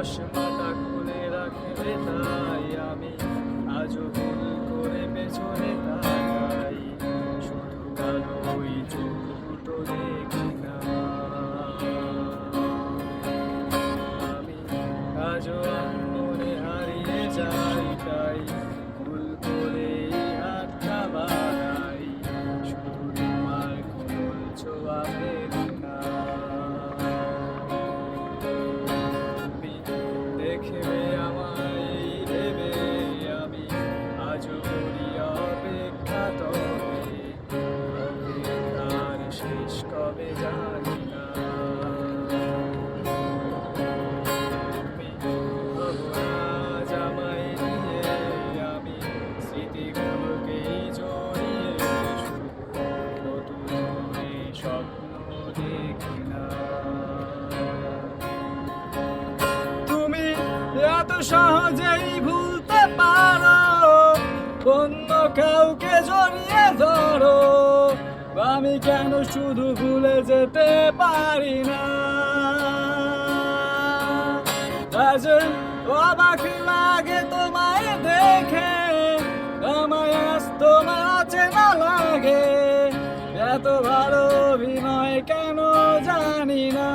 চশমাটা খুলে রাখবে তাই আমি আজও ভুল করে পেছনে তাকাই, শুধু কালো ওই চোখ দুটো দেখি না। আমি আজও মনে হারিয়ে যাই, তাই ভুল করে হাতটা বাড়াই, শুধু তোমার কোমল ছোঁয়া পেলি না। তুমি দেখবে আমায় ভেবে আমি আজও করি অপেক্ষা, তবে অপেক্ষার শেষ কবে জানি না। তুমি আজ আমায় নিয়ে, আমি স্মৃতিগুলোকেই জড়িয়ে শুধু নতুন করে স্বপ্ন দেখি না। তুমি এত সহজেই ভুলতে পারো, অন্য কাউকে জড়িয়ে ধরো, আমি কেন শুধু ভুলে যেতে পারি না। আজ অবাক লাগে তোমায় দেখে, আমায় আজ তোমার অচেনা লাগে, এত ভালো অভিনয় কেন জানি না।